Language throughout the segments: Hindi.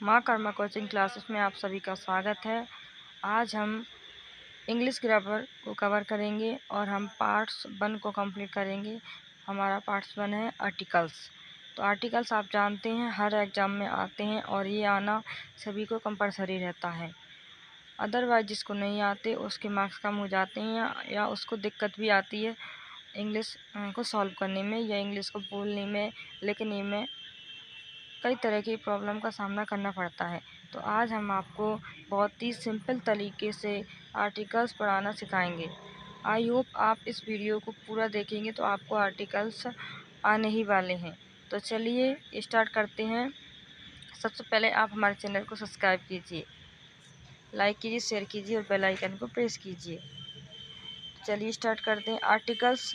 माँ कर्मा कोचिंग क्लासेस में आप सभी का स्वागत है। आज हम इंग्लिश ग्रामर को कवर करेंगे और हम पार्ट्स 1 को कंप्लीट करेंगे। हमारा पार्ट्स 1 है आर्टिकल्स। तो आर्टिकल्स आप जानते हैं हर एग्ज़ाम में आते हैं और ये आना सभी को कंपलसरी रहता है। अदरवाइज जिसको नहीं आते उसके मार्क्स कम हो जाते हैं या उसको दिक्कत भी आती है इंग्लिश को सॉल्व करने में या इंग्लिश को बोलने में, लिखने में कई तरह की प्रॉब्लम का सामना करना पड़ता है। तो आज हम आपको बहुत ही सिंपल तरीके से आर्टिकल्स पढ़ाना सिखाएंगे। आई होप आप इस वीडियो को पूरा देखेंगे तो आपको आर्टिकल्स आने ही वाले हैं। तो चलिए स्टार्ट करते हैं। सबसे पहले आप हमारे चैनल को सब्सक्राइब कीजिए, लाइक कीजिए, शेयर कीजिए और बेल आइकन को प्रेस कीजिए। चलिए स्टार्ट करते हैं। आर्टिकल्स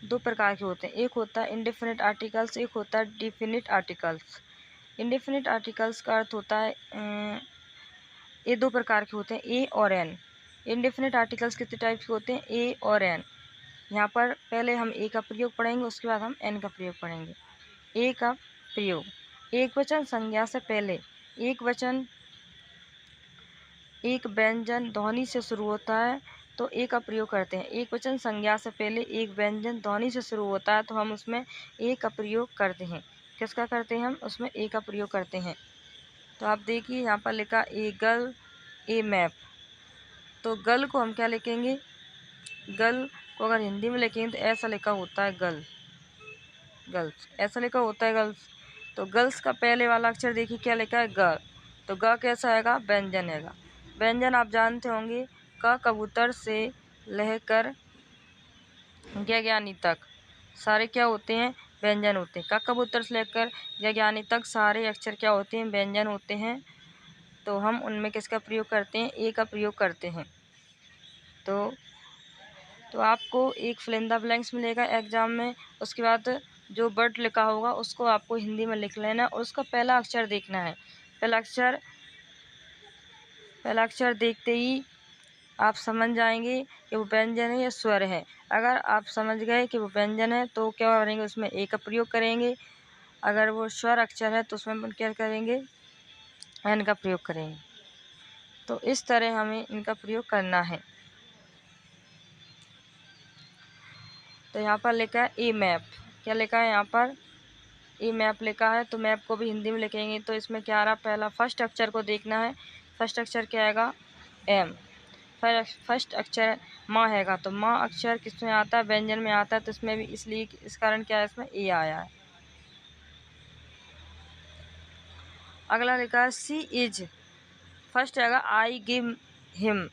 2 प्रकार के होते हैं, एक होता है इंडेफिनिट आर्टिकल्स, एक होता है डेफिनिट आर्टिकल्स। इंडेफिनिट आर्टिकल्स का अर्थ होता है ये 2 प्रकार के होते हैं, ए और एन। इंडेफिनिट आर्टिकल्स कितने टाइप के होते हैं, ए और एन। यहाँ पर पहले हम ए का प्रयोग पढ़ेंगे, उसके बाद हम एन का प्रयोग पढ़ेंगे। ए का प्रयोग, एक वचन संज्ञा से पहले एक व्यंजन ध्वनि से शुरू होता है तो ए का प्रयोग करते हैं। एक वचन संज्ञा से पहले एक व्यंजन ध्वनि से शुरू होता है तो हम उसमें ए का प्रयोग करते हैं। किसका करते हैं हम उसमें ए का प्रयोग करते हैं। तो आप देखिए यहाँ पर लिखा ए गर्ल, ए मैप। तो गर्ल को हम क्या लिखेंगे, गर्ल को अगर हिंदी में लिखेंगे तो ऐसा लिखा होता है गर्ल, गर्ल्स ऐसा लिखा होता है गर्ल्स। तो गर्ल्स का पहले वाला अक्षर देखिए क्या लिखा है, ग। तो ग कैसा आएगा, व्यंजन आएगा। व्यंजन आप जानते होंगे, क कबूतर से लेकर ज्ञानी तक सारे क्या होते हैं, व्यंजन होते हैं। क कबूतर से लेकर ज्ञानी तक सारे अक्षर क्या होते हैं, व्यंजन होते हैं। तो हम उनमें किसका प्रयोग करते हैं, ए का प्रयोग करते हैं। तो आपको एक फिल इन द ब्लैंक्स मिलेगा एग्ज़ाम में। उसके बाद जो वर्ड लिखा होगा उसको आपको हिंदी में लिख लेना और उसका पहला अक्षर देखना है। पहला अक्षर देखते ही आप समझ जाएंगे कि वो व्यंजन है या स्वर है। अगर आप समझ गए कि वो व्यंजन है तो क्या करेंगे, उसमें ए का प्रयोग करेंगे। अगर वो स्वर अक्षर है तो उसमें क्या करेंगे, एन का प्रयोग करेंगे। तो इस तरह हमें इनका प्रयोग करना है। तो यहाँ पर लिखा है ए मैप, क्या लिखा है यहाँ पर, ए मैप लिखा है। तो मैप को भी हिंदी में लिखेंगे तो इसमें क्या आ रहा, पहला फर्स्ट अक्षर को देखना है। फर्स्ट अक्षर क्या आएगा, एम। फर्स्ट अक्षर माँ हैगा तो माँ अक्षर किस में आता है, व्यंजन में आता है। तो इसमें भी इसलिए इस कारण क्या है, इसमें ए आया है। अगला लिखा है सी इज, फर्स्ट आएगा I give him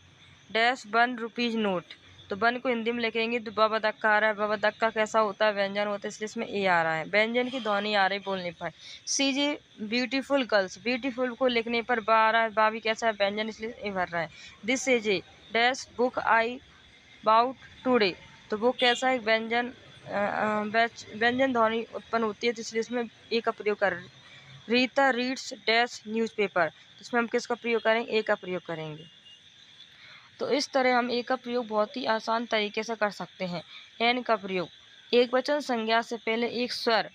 dash 1 rupees note. तो 1 को हिंदी में लिखेंगे तो बाबा दक्का आ रहा है। बाबा दक्का कैसा होता है, व्यंजन होता है, इसलिए इसमें ए आ रहा है। व्यंजन की ध्वनि आ रही बोलने पर। सी जी ब्यूटीफुल गर्ल्स, ब्यूटीफुल को लिखने पर बा आ रहा है, बा भी कैसा है, व्यंजन, इसलिए ए भर रहा है। This is a dash book I bought today. तो बुक कैसा है, व्यंजन, व्यंजन ध्वनि उत्पन्न होती है तो इसलिए इसमें ए का प्रयोग कर। रीता रीड्स डैश न्यूज़पेपर, तो इसमें हम किसका प्रयोग करेंगे, ए का प्रयोग करेंगे। तो इस तरह हम ए का प्रयोग बहुत ही आसान तरीके से कर सकते हैं। एन का प्रयोग, एक वचन संज्ञा से पहले एक स्वर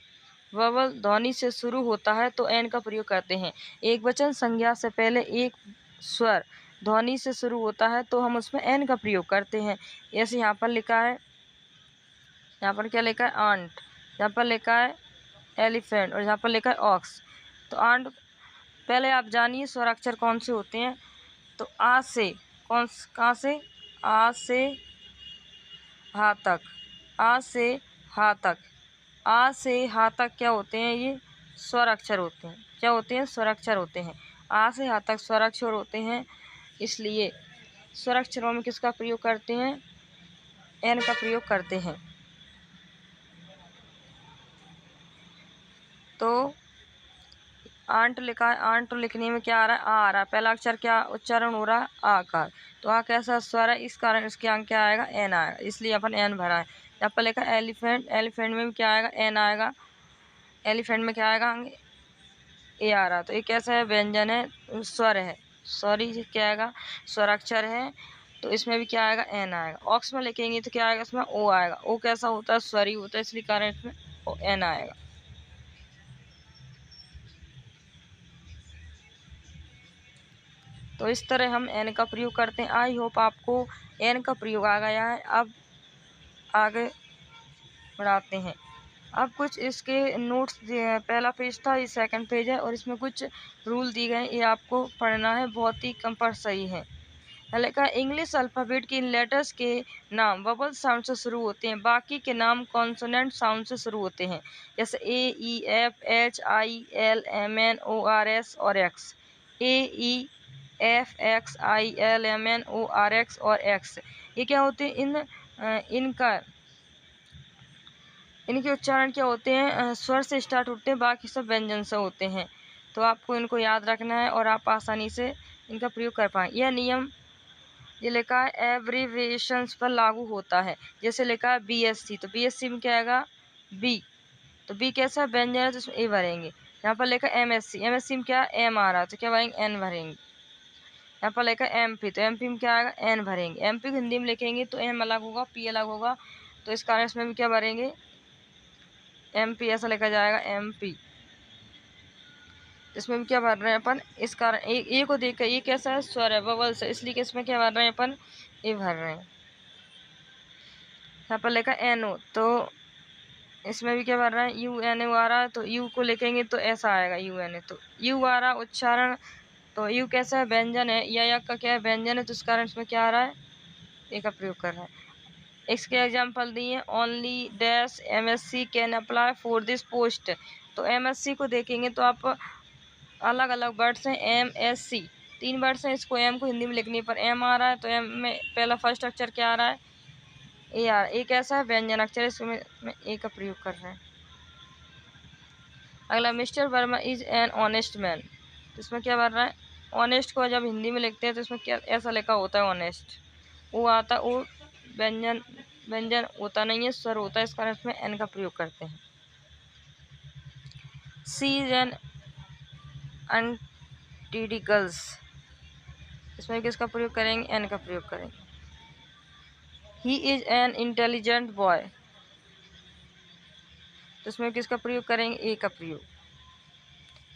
ववल ध्वनि से शुरू होता है तो एन का प्रयोग करते हैं। एक वचन संज्ञा से पहले एक स्वर ध्वनि से शुरू होता है तो हम उसमें एन का प्रयोग करते हैं। जैसे यहाँ पर लिखा है, यहाँ पर क्या लिखा है, आंट, यहाँ पर लिखा है एलिफेंट और यहाँ पर लिखा है ऑक्स। तो आंट, पहले आप जानिए स्वराक्षर कौन से होते हैं। तो आ से कहाँ से, आ से हा तक, आ से हा तक, आ से हा तक क्या होते हैं, ये स्वर अक्षर होते हैं। क्या होते हैं, स्वर अक्षर होते हैं। आ से हा तक स्वर अक्षर होते हैं, इसलिए स्वर अक्षरों में किसका प्रयोग करते हैं, एन का प्रयोग करते हैं। तो आंट लिखा है, आंट लिखने में क्या आ रहा है, आ रहा है। पहला अक्षर क्या उच्चारण हो रहा है, आ का। तो आ कैसा स्वर है, इस कारण इसके अंक क्या आएगा, एन आएगा, इसलिए अपन एन भरा है। यहाँ पर लिखा है एलिफेंट, एलिफेंट में भी क्या आएगा, एन आएगा। एलिफेंट में क्या आएगा, ए आ रहा। तो ये कैसा है, व्यंजन है, स्वर है, सॉरी क्या आएगा, स्वराक्षर है। तो इसमें भी क्या आएगा, एन आएगा। ऑक्स में लिखेंगे तो क्या आएगा, इसमें ओ आएगा। ओ कैसा होता है, स्वरी होता है, इसलिए कारण इसमें एन आएगा। तो इस तरह हम एन का प्रयोग करते हैं। आई होप आपको एन का प्रयोग आ गया है। अब आगे बढ़ाते हैं। अब कुछ इसके नोट्स पहला पेज था, ये सेकंड पेज है और इसमें कुछ रूल दिए गए हैं, ये आपको पढ़ना है, बहुत ही कंपल्सरी है। लिखा इंग्लिश अल्फ़ाबेट के इन लेटर्स के नाम ववल साउंड से शुरू होते हैं, बाकी के नाम कॉन्सोनेंट साउंड से शुरू होते हैं, जैसे A E F H I L M N O R S और X. A E F X I L M N O R X और एक्स, ये क्या होते हैं? इनके उच्चारण क्या होते हैं? स्वर से स्टार्ट होते हैं, बाकी सब व्यंजन से होते हैं। तो आपको इनको याद रखना है और आप आसानी से इनका प्रयोग कर पाएंगे। यह नियम ये लिखा है एब्रीविएशंस पर लागू होता है। जैसे लिखा है बीएससी, तो बीएससी में क्या आएगा? बी, तो बी कैसा व्यंजन है तो इसमें ए भरेंगे। यहाँ पर लिखा एमएससी, एमएससी में क्या एम आ रहा है तो क्या भरेंगे? एन भरेंगे। यहाँ पर लिखा एमपी, तो एमपी में क्या आएगा? एन भरेंगे। एमपी को हिंदी में लिखेंगे तो एम अलग होगा, पी अलग होगा, तो इस कारण इसमें भी क्या भरेंगे? एमपी ऐसा लिखा जाएगा, एमपी। इसमें भी क्या भर रहे हैं अपन? इस कारण ए को देख कर ये कैसा है? स्वर है, ववल्स है, इसलिए इसमें क्या भर रहे हैं अपन? ए भर रहे हैं। यहाँ पर लिखा एनओ, तो इसमें भी क्या भर रहा है? यू एन ओ आ रहा है, तो यू को लिखेंगे तो ऐसा आएगा यू एन ए, तो यू आ रहा उच्चारण, तो यू कैसा है? व्यंजन है, या का क्या है? व्यंजन है, तो इस कारण इसमें क्या आ रहा है? ए का प्रयोग कर रहा है। इसके एग्जाम्पल दिए, only dash MSc can apply for this post, तो एमएससी को देखेंगे तो आप अलग अलग वर्ड्स हैं। एम एस सी 3 वर्ड्स हैं, इसको एम को हिंदी में लिखने पर एम आ रहा है, तो एम में पहला फर्स्ट अक्षर क्या आ रहा है? ए आ रहा है। ए कैसा है? व्यंजन अक्षर, इसमें ए का प्रयोग कर रहे हैं। अगला, mister Verma is an honest man, तो इसमें क्या बन रहा है? ऑनेस्ट को जब हिंदी में लिखते हैं तो इसमें क्या ऐसा लिखा होता है? ऑनेस्ट, वो आता है, वो व्यंजन व्यंजन होता नहीं है, स्वर होता है, इस कारण इसमें एन का प्रयोग करते हैं। सी इज एन अनटीडी गर्ल्स, इसमें किसका प्रयोग करेंगे? एन का प्रयोग करेंगे। He is an intelligent boy, तो इसमें किसका प्रयोग करेंगे? ए का प्रयोग।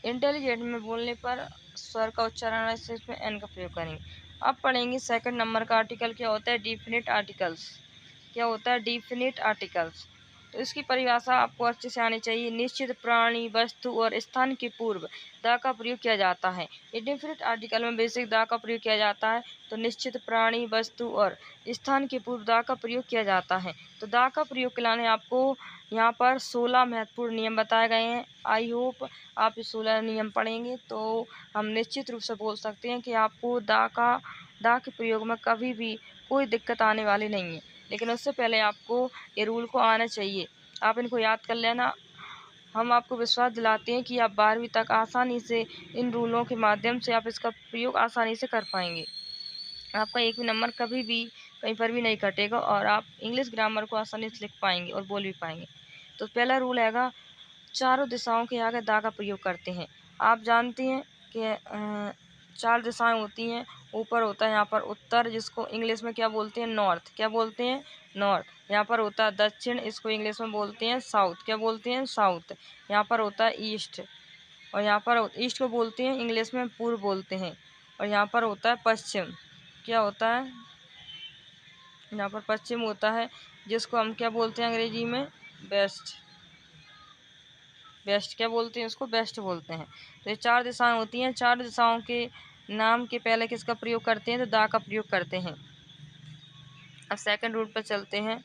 इंटेलिजेंट में बोलने पर स्वर का उच्चारण है, इसमें एन का प्रयोग करेंगे। अब पढ़ेंगे सेकंड नंबर का आर्टिकल क्या होता है? Definite articles. क्या होता है? Definite articles. तो इसकी परिभाषा आपको अच्छे से आनी चाहिए। निश्चित प्राणी, वस्तु और स्थान के पूर्व द का प्रयोग किया जाता है। ये डिफिनिट आर्टिकल में बेसिक द का प्रयोग किया जाता है, तो निश्चित प्राणी, वस्तु और स्थान के पूर्व द का प्रयोग किया जाता है। तो द का प्रयोग के लाने आपको यहाँ पर 16 महत्वपूर्ण नियम बताए गए हैं। आई होप आप ये 16 नियम पढ़ेंगे तो हम निश्चित रूप से बोल सकते हैं कि आपको द के प्रयोग में कभी भी कोई दिक्कत आने वाली नहीं है। लेकिन उससे पहले आपको ये रूल को आना चाहिए, आप इनको याद कर लेना। हम आपको विश्वास दिलाते हैं कि आप 12वीं तक आसानी से इन रूलों के माध्यम से आप इसका प्रयोग आसानी से कर पाएंगे। आपका एक भी नंबर कभी भी कहीं पर भी नहीं कटेगा और आप इंग्लिश ग्रामर को आसानी से लिख पाएंगे और बोल भी पाएंगे। तो पहला रूल हैगा, चारों दिशाओं के आगे दा का प्रयोग करते हैं। आप जानते हैं कि 4 दिशाएं होती हैं। ऊपर होता है यहाँ पर उत्तर, जिसको इंग्लिश में क्या बोलते हैं? नॉर्थ। क्या बोलते हैं? नॉर्थ। यहाँ पर होता है दक्षिण, इसको इंग्लिश में बोलते हैं साउथ। क्या बोलते हैं? साउथ। यहाँ पर होता है ईस्ट, और यहाँ पर ईस्ट को बोलते हैं इंग्लिश में पूर्व बोलते हैं। और यहाँ पर होता है पश्चिम। क्या होता है? यहाँ पर पश्चिम होता है, जिसको हम क्या बोलते हैं अंग्रेजी में? वेस्ट। वेस्ट क्या बोलते हैं? उसको वेस्ट बोलते हैं। तो ये 4 दिशाएं होती हैं। 4 दिशाओं के नाम के पहले किसका प्रयोग करते हैं? तो दा का प्रयोग करते हैं। अब सेकंड रूट पर चलते हैं।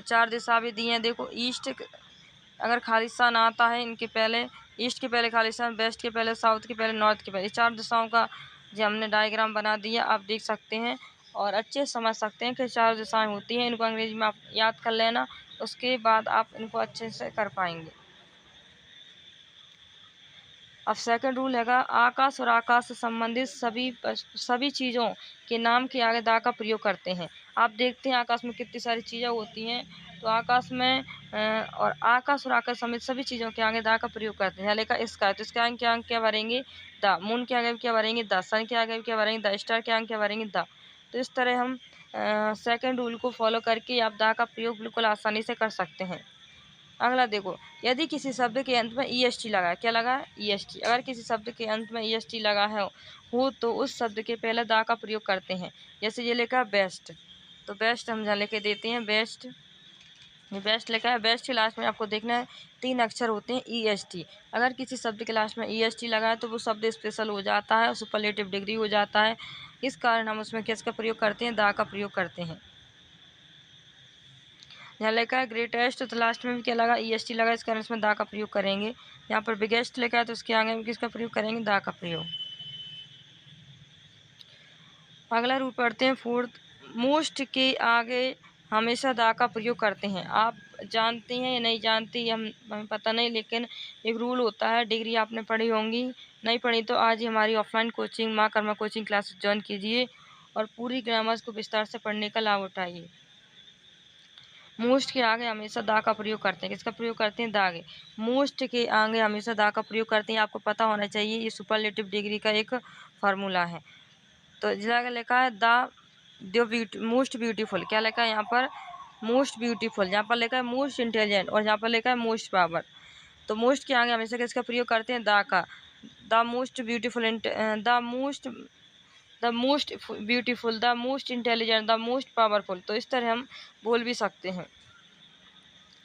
4 दिशा भी दी हैं, देखो ईस्ट अगर खालिस्तान आता है, इनके पहले ईस्ट के पहले खालिस्तान, वेस्ट के पहले साउथ के पहले नॉर्थ के पहले, 4 दिशाओं का जो हमने डायग्राम बना दिया, आप देख सकते हैं और अच्छे से समझ सकते हैं कि 4 दिशाएं होती हैं। इनको अंग्रेजी में आप याद कर लेना, उसके बाद आप इनको अच्छे से कर पाएंगे। अब सेकंड रूल हैगा, आकाश और आकाश से संबंधित सभी चीज़ों के नाम के आगे दा का प्रयोग करते हैं। आप देखते हैं आकाश में कितनी सारी चीज़ें होती हैं, तो आकाश में और आकाश समेत सभी चीज़ों के आगे दा का प्रयोग करते हैं। लेखा स्काई, तो इसके आगे क्या भरेंगे? द। मून के आगे भी क्या भरेंगे? द। सन के आगे भी क्या भरेंगे? द। स्टार के आगे क्या भरेंगे? द। तो इस तरह हम सेकंड रूल को फॉलो करके आप दा का प्रयोग बिल्कुल आसानी से कर सकते हैं। अगला देखो, यदि किसी शब्द के अंत में EST लगा है, क्या लगा है? EST। अगर किसी शब्द के अंत में EST लगा है हो तो उस शब्द के पहले दा का प्रयोग करते हैं। जैसे ये लिखा बेस्ट, तो बेस्ट हम यहाँ लेके देते हैं बेस्ट। ये बेस्ट लिखा है, बेस्ट के लास्ट में आपको देखना है 3 अक्षर होते हैं EST। अगर किसी शब्द के लास्ट में EST लगा है तो वो शब्द स्पेशल हो जाता है, सुपरलेटिव डिग्री हो जाता है। इस कारण हम उसमें किसका प्रयोग करते हैं? दा का प्रयोग करते हैं। यहाँ लिखा है ग्रेटेस्ट, तो लास्ट में भी क्या लगा? EST लगा, इस कारण इसमें दा का प्रयोग करेंगे। यहाँ पर बिगेस्ट लिखा है तो उसके आगे भी किसका प्रयोग करेंगे? दा का प्रयोग। अगला रूल पढ़ते हैं फोर्थ। मोस्ट के आगे हमेशा दा का प्रयोग करते हैं। आप जानते हैं या नहीं जानते ये हमें पता नहीं, लेकिन एक रूल होता है, डिग्री आपने पढ़ी होंगी, नहीं पढ़ी तो आज ही हमारी ऑफलाइन कोचिंग माँ कर्मा कोचिंग क्लासेस ज्वाइन कीजिए और पूरी ग्रामर्स को विस्तार से पढ़ने का लाभ उठाइए। मोस्ट के आगे हमेशा दा का प्रयोग करते हैं। किसका प्रयोग करते हैं? दा के। मोस्ट के आगे हमेशा दा का प्रयोग करते हैं, आपको पता होना चाहिए, ये सुपरलेटिव डिग्री का एक फार्मूला है। तो जगह लिखा है द मोस्ट ब्यूटीफुल, क्या लिखा है यहाँ पर? Most beautiful. यहाँ पर लिखा है मोस्ट इंटेलिजेंट और यहाँ पर लिखा है मोस्ट पावर। तो मोस्ट के आगे हमेशा किसका प्रयोग करते हैं? दा का। The most beautiful, the most beautiful, the most intelligent, the most powerful. तो इस तरह हम बोल भी सकते हैं।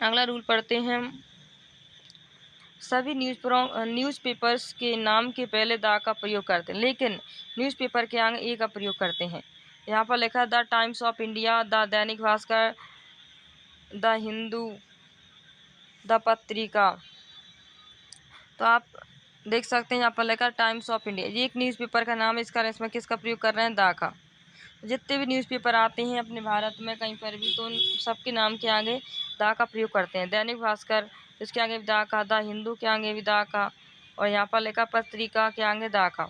अगला रूल पढ़ते हैं। सभी न्यूज़पेपर्स के नाम के पहले द का प्रयोग करते हैं, लेकिन न्यूज़पेपर के आगे ए का प्रयोग करते हैं। यहाँ पर लिखा है the times of India, the Dainik Bhaskar, the Hindu, the पत्रिका। तो आप देख सकते हैं यहाँ पर लिखा है टाइम्स ऑफ इंडिया, ये एक न्यूज़पेपर का नाम है, इस कारण इसमें किसका प्रयोग कर रहे हैं? दा का। जितने भी न्यूज़पेपर आते हैं अपने भारत में कहीं पर भी, तो उन सबके नाम के आगे दा का प्रयोग करते हैं। दैनिक भास्कर, इसके आगे भी दा का, द हिंदू के आगे भी दा का, और यहाँ पर लिखा पत्रिका के आगे दा का।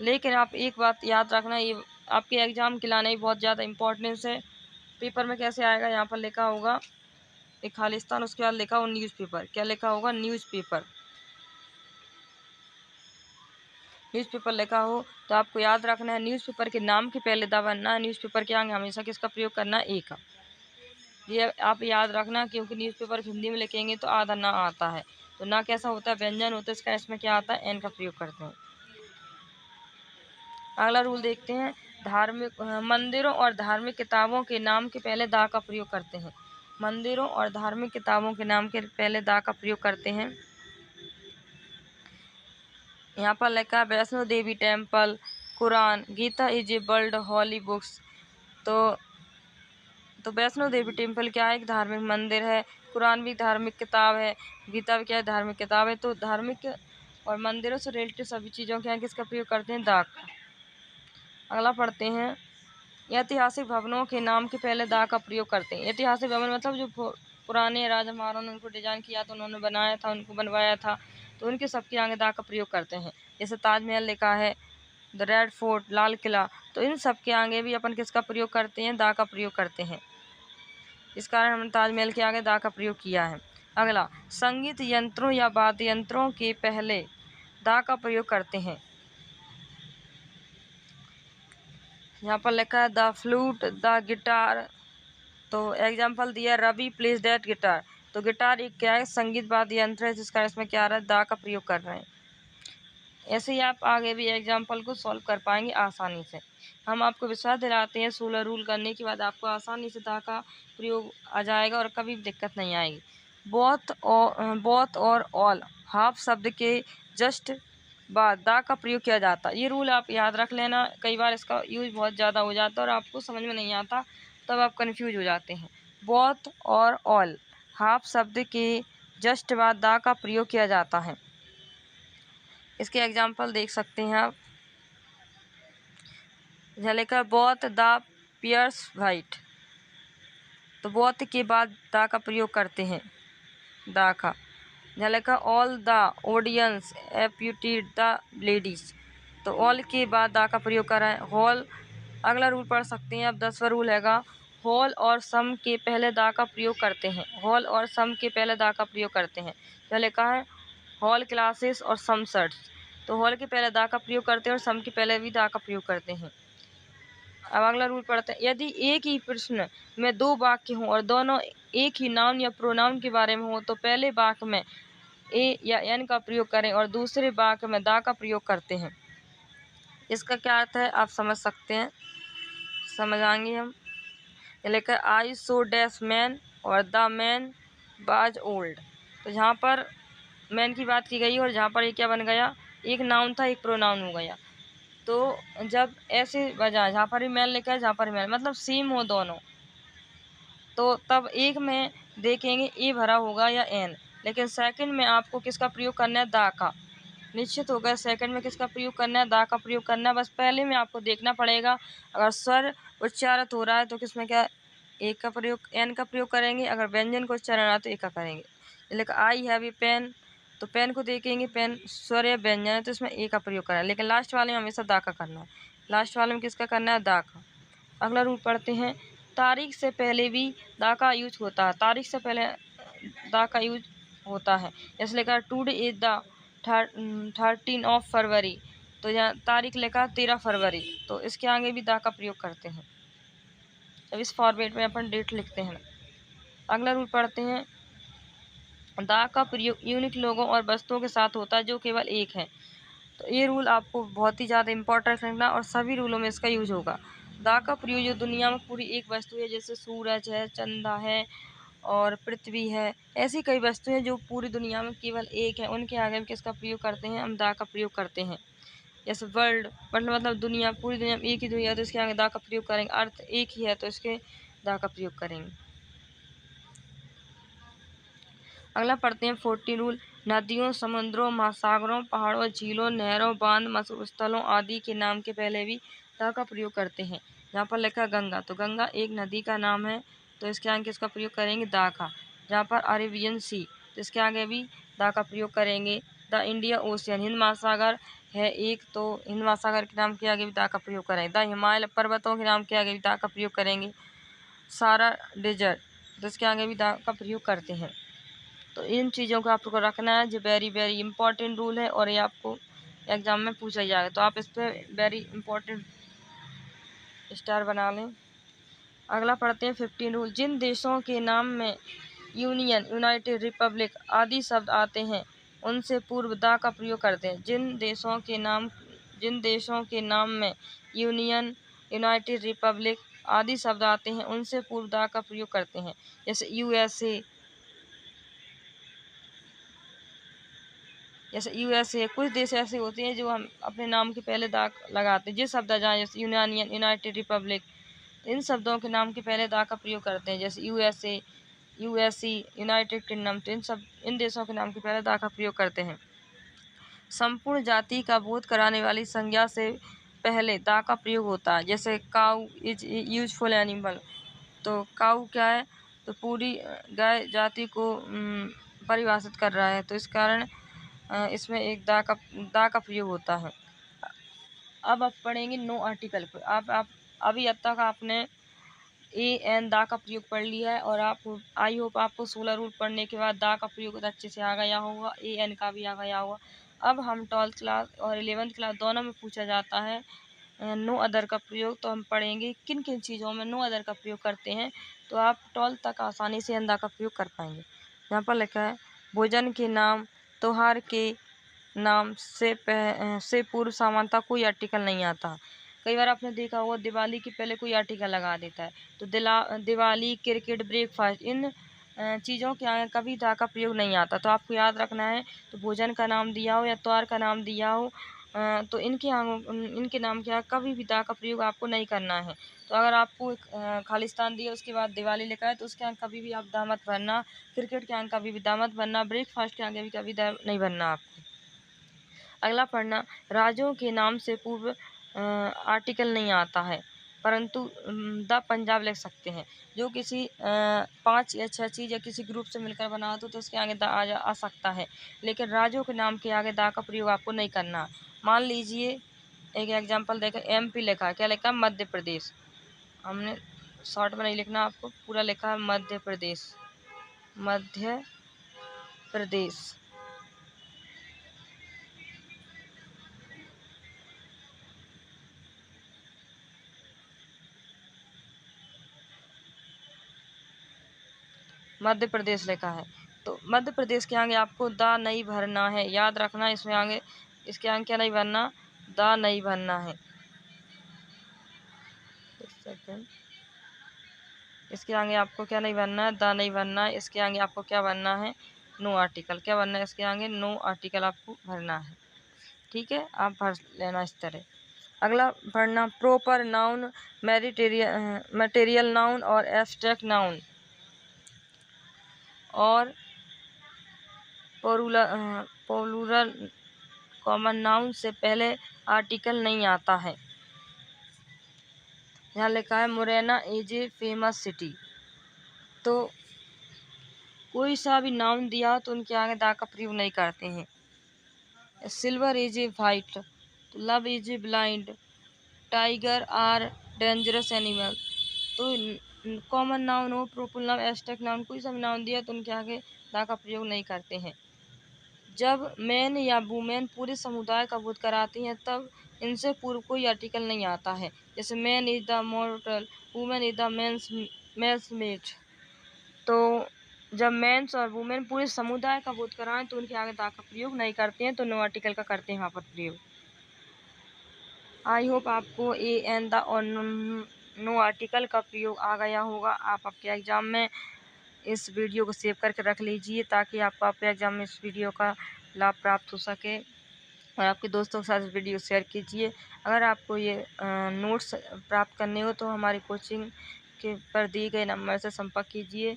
लेकिन आप एक बात याद रखना, ये आपके एग्जाम के लाने बहुत ज़्यादा इंपॉर्टेंस है। पेपर में कैसे आएगा? यहाँ पर लिखा होगा एक खालिस्तान, उसके बाद लिखा हो न्यूज़पेपर, क्या लिखा होगा? न्यूज़पेपर। न्यूज़पेपर लिखा हो तो आपको याद रखना है न्यूज़पेपर के नाम के पहले दा बनना है, न्यूज़पेपर के आगे हमेशा किसका प्रयोग करना है? ए का। ये आप याद रखना, क्योंकि न्यूज़पेपर हिंदी में लिखेंगे तो आधा ना आता है, तो ना कैसा होता है? व्यंजन होता है, इसका इसमें क्या आता है? एन का प्रयोग करते हैं। अगला रूल देखते हैं। धार्मिक मंदिरों और धार्मिक किताबों के नाम के पहले दा का प्रयोग करते हैं। मंदिरों और धार्मिक किताबों के नाम के पहले दा का प्रयोग करते हैं। यहाँ पर लिखा है Vaishno Devi temple, Quran, Gita is a world holy books. तो वैष्णो देवी टेम्पल क्या है? एक धार्मिक मंदिर है। कुरान भी धार्मिक किताब है, गीता भी क्या है? धार्मिक किताब है। तो धार्मिक और मंदिरों से रिलेटेड सभी चीज़ों के यहाँ किसका प्रयोग करते हैं? दा का। अगला पढ़ते हैं। ऐतिहासिक भवनों के नाम के पहले दा का प्रयोग करते हैं। ऐतिहासिक भवन मतलब जो पुराने राजा महाराजा ने उनको डिजाइन किया था, उन्होंने बनाया था, उनको बनवाया था, तो उनके सबके आगे दा का प्रयोग करते हैं। जैसे ताजमहल लिखा है, the red fort, Lal Qila, तो इन सब के आगे भी अपन किसका प्रयोग करते हैं? दा का प्रयोग करते हैं। इस कारण हमने ताजमहल के आगे दा का प्रयोग किया है। अगला, संगीत यंत्रों या वाद्य यंत्रों के पहले दा का प्रयोग करते हैं। यहाँ पर लिखा है द फ्लूट, द गिटार। तो एग्जाम्पल दिया रवि प्लेज दैट गिटार। तो गिटार एक क्या है? संगीत वाद्य यंत्र है, जिसका इसमें क्या आ रहा है? दा का प्रयोग कर रहे हैं। ऐसे ही आप आगे भी एग्जाम्पल को सॉल्व कर पाएंगे आसानी से। हम आपको विश्वास दिलाते हैं 16 रूल करने के बाद आपको आसानी से दा का प्रयोग आ जाएगा और कभी भी दिक्कत नहीं आएगी। बोथ और ऑल, हाफ शब्द के जस्ट बाद दा का प्रयोग किया जाता है। ये रूल आप याद रख लेना, कई बार इसका यूज बहुत ज़्यादा हो जाता है और आपको समझ में नहीं आता, तब आप कन्फ्यूज हो जाते हैं। बोथ और ऑल, हाफ शब्द के जस्ट बाद दा का प्रयोग किया जाता है। इसके एग्जाम्पल देख सकते हैं आप। यहाँ लिखा है बोथ द पियर्स वाइट। तो बोथ के बाद दा का प्रयोग करते हैं, दा का। यहाँ लिखा all the audience applauded the ladies. तो ऑल के बाद दा का प्रयोग कर रहे हैं। हॉल, अगला रूल पढ़ सकते हैं आप, 10वां रूल हैगा। हॉल और सम के पहले दा का प्रयोग करते हैं। हॉल और सम के पहले दा का प्रयोग करते हैं। यहाँ लिखा है हॉल क्लासेस और सम सेट्स। तो हॉल के पहले दा का प्रयोग करते हैं और सम के पहले भी दा का प्रयोग करते हैं। अब अगला रूल पढ़ते हैं। यदि एक ही प्रश्न में 2 वाक्य हों और दोनों एक ही नाउन या प्रोनाउन के बारे में हो तो पहले वाक्य में ए या एन का प्रयोग करें और दूसरे वाक्य में दा का प्रयोग करते हैं। इसका क्या अर्थ है आप समझ सकते हैं, समझाएंगे हम। लेकर आई सो डैश मैन और द मैन वाज ओल्ड। तो जहाँ पर मैन की बात की गई और जहाँ पर ये क्या बन गया, एक नाउन था एक प्रोनाउन हो गया। तो जब ऐसे बजा जहाँ पर भी मैन लिखा है जहाँ पर मैन मतलब सेम हो दोनों, तो तब एक में देखेंगे ए भरा होगा या एन, लेकिन सेकंड में आपको किसका प्रयोग करना है, दा का। निश्चित हो गया सेकंड में किसका प्रयोग करना है, दा का प्रयोग करना है। बस पहले में आपको देखना पड़ेगा अगर स्वर उच्चारित हो रहा है तो किसमें क्या एक का प्रयोग एन का प्रयोग करेंगे, अगर व्यंजन को उच्चारण आ रहा है तो एक का करेंगे। लेकिन आई हैव ए पेन, तो पेन को देखेंगे पेन स्वर या व्यंजन है तो इसमें ए का प्रयोग करना है, लेकिन लास्ट वाले में हमेशा दा का करना है। लास्ट वाले में किसका करना है, दा का। अगला रूल पढ़ते हैं। तारीख से पहले भी दा का यूज होता है, तारीख से पहले दा का यूज होता है। जैसे लिखा टुडे इज द 13 फरवरी, तो यहाँ तारीख लिखा 13 फरवरी, तो इसके आगे भी दा का प्रयोग करते हैं। अब इस फॉर्मेट में अपन डेट लिखते हैं। अगला रूल पढ़ते हैं। दा का प्रयोग यूनिक लोगों और वस्तुओं के साथ होता है जो केवल एक है। तो ये रूल आपको बहुत ही ज़्यादा इंपॉर्टेंट रखना और सभी रूलों में इसका यूज होगा। दा का प्रयोग जो दुनिया में पूरी एक वस्तु है, जैसे सूरज है, चंदा है और पृथ्वी है, ऐसी कई वस्तुएं जो पूरी दुनिया में केवल एक है, उनके आगे हम किसका प्रयोग करते हैं, हम दा का प्रयोग करते हैं। जैसे वर्ल्ड मतलब दुनिया, पूरी दुनिया में एक ही दुनिया है तो इसके आगे दा का प्रयोग करेंगे। अर्थ एक ही है तो इसके दा का प्रयोग करेंगे। अगला पढ़ते हैं 14 रूल। नदियों, समुद्रों, महासागरों, पहाड़ों, झीलों, नहरों, बांध, मशहूर स्थलों आदि के नाम के पहले भी दा का प्रयोग करते हैं। जहाँ पर लिखा गंगा, तो गंगा एक नदी का नाम है तो इसके आगे किसका प्रयोग करेंगे, दा का। जहाँ पर अरेबियन सी, तो इसके आगे भी दा का प्रयोग करेंगे। द इंडिया ओशियन, हिंद महासागर है एक, तो हिंद महासागर के नाम के आगे भी दा का प्रयोग करेंगे। द हिमालय पर्वतों के नाम के आगे भी दा का प्रयोग करेंगे। सारा डेजर्ट, तो इसके आगे भी दा का प्रयोग करते हैं। तो इन चीज़ों को आपको रखना है, जो वेरी वेरी इंपॉर्टेंट रूल है और ये आपको एग्जाम में पूछा जाएगा, तो आप इस पर वेरी इंपॉर्टेंट स्टार बना लें। अगला पढ़ते हैं 15 रूल। जिन देशों के नाम में यूनियन, यूनाइटेड, रिपब्लिक आदि शब्द आते हैं उनसे पूर्व दा का प्रयोग करते हैं। जिन देशों के नाम में यूनियन, यूनाइटेड, रिपब्लिक आदि शब्द आते हैं उनसे पूर्व दा का प्रयोग करते हैं। जैसे यूएसए, कुछ देश ऐसे होते हैं जो हम अपने नाम के पहले दा लगाते हैं। जिस शब्द आ जाए जैसे यूनानियन, यूनाइटेड, रिपब्लिक, इन शब्दों के नाम के पहले दा का प्रयोग करते हैं। जैसे यूएसए, यूएसई, यूनाइटेड किंगडम, तो इन देशों के नाम के पहले दा का प्रयोग करते हैं। संपूर्ण जाति का बोध कराने वाली संज्ञा से पहले दा का प्रयोग होता है। जैसे काउ इज यूजफुल एनिमल, तो काउ क्या है, तो पूरी गाय जाति को परिभाषित कर रहा है, तो इस कारण इसमें एक दा का प्रयोग होता है। अब आप पढ़ेंगे नो आर्टिकल पर। आप अभी अब तक आपने ए एन दा का प्रयोग पढ़ लिया है और आप आई होप आपको 16 रूल पढ़ने के बाद दा का प्रयोग अच्छे से आ गया होगा, ए एन का भी आ गया होगा। अब हम 12th क्लास और 11th क्लास दोनों में पूछा जाता है नो अदर का प्रयोग, तो हम पढ़ेंगे किन किन चीज़ों में नो अदर का प्रयोग करते हैं, तो आप 12th तक आसानी से एन दा का प्रयोग कर पाएंगे। यहाँ पर लिखा है भोजन के नाम, त्योहार के नाम से पूर्व सामान्यतः कोई आर्टिकल नहीं आता। कई बार आपने देखा होगा दिवाली के पहले कोई आर्टिकल लगा देता है, तो दिवाली, क्रिकेट, ब्रेकफास्ट, इन चीज़ों के आगे कभी दा का प्रयोग नहीं आता। तो आपको याद रखना है, तो भोजन का नाम दिया हो या त्योहार का नाम दिया हो तो इनके नाम के आगे कभी भी दा का प्रयोग आपको नहीं करना है। तो अगर आपको एक खालिस्तान दिया उसके बाद दिवाली लिखा है तो उसके आगे कभी भी आप दा मत भरना, क्रिकेट के आगे कभी भी दा मत भरना, ब्रेकफास्ट के आगे भी कभी दा नहीं भरना आपको। अगला पढ़ना, राज्यों के नाम से पूर्व आर्टिकल नहीं आता है, परंतु द पंजाब लिख सकते हैं। जो किसी 5 या 6 चीज़ या किसी ग्रुप से मिलकर बना हो तो उसके आगे द आ सकता है, लेकिन राज्यों के नाम के आगे द का प्रयोग आपको नहीं करना। मान लीजिए एक एग्जांपल देखें, एमपी लिखा है, क्या लिखा है, मध्य प्रदेश। हमने शॉर्ट में नहीं लिखना, आपको पूरा लिखा है मध्य प्रदेश, मध्य प्रदेश। मध्य प्रदेश लिखा है, तो मध्य प्रदेश के आगे आपको द नहीं भरना है, याद रखना। इसमें आगे इसके आगे क्या नहीं भरना, द नहीं भरना है। एक सेकेंड, इसके आगे आपको क्या नहीं भरना है, द नहीं भरना है। इसके आगे आपको क्या भरना है, नो आर्टिकल। क्या भरना है इसके आगे, नो आर्टिकल आपको भरना है। ठीक है, आप भर लेना इस तरह। अगला पढ़ना, प्रॉपर नाउन, मटेरियल नाउन और एब्स्ट्रैक्ट नाउन और प्लूरल कॉमन नाउन से पहले आर्टिकल नहीं आता है। यहाँ लिखा है Morena is a famous city, तो कोई सा भी नाउन दिया हो तो उनके आगे दा का प्रयोग नहीं करते हैं। सिल्वर इज ए वाइट, तो love is a blind, tiger are dangerous animal. तो कॉमन नाउन हो, प्रोपल नाउन, एब्स्ट्रैक्ट नाउन, कोई सा भी नाउन दिया तो उनके आगे दा का प्रयोग नहीं करते हैं। जब मैन या वुमेन पूरे समुदाय का बोध कराती हैं तब इनसे पूर्व कोई आर्टिकल नहीं आता है। जैसे man is the mortal, women is the men's mate. तो जब मेंस और वुमेन पूरे समुदाय का बोध कराएं तो उनके आगे दा का प्रयोग नहीं करते हैं, तो नो आर्टिकल का करते हैं वहाँ पर प्रयोग। आई होप आपको ए एन द और नो आर्टिकल का प्रयोग आ गया होगा। आप आपके एग्ज़ाम में इस वीडियो को सेव करके रख लीजिए ताकि आपको अपने एग्ज़ाम में इस वीडियो का लाभ प्राप्त हो सके, और आपके दोस्तों के साथ इस वीडियो शेयर कीजिए। अगर आपको ये नोट्स प्राप्त करने हो तो हमारी कोचिंग के पर दिए गए नंबर से संपर्क कीजिए।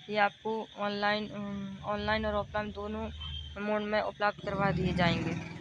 ये आपको ऑनलाइन और ऑफलाइन दोनों मोड में उपलब्ध करवा दिए जाएंगे।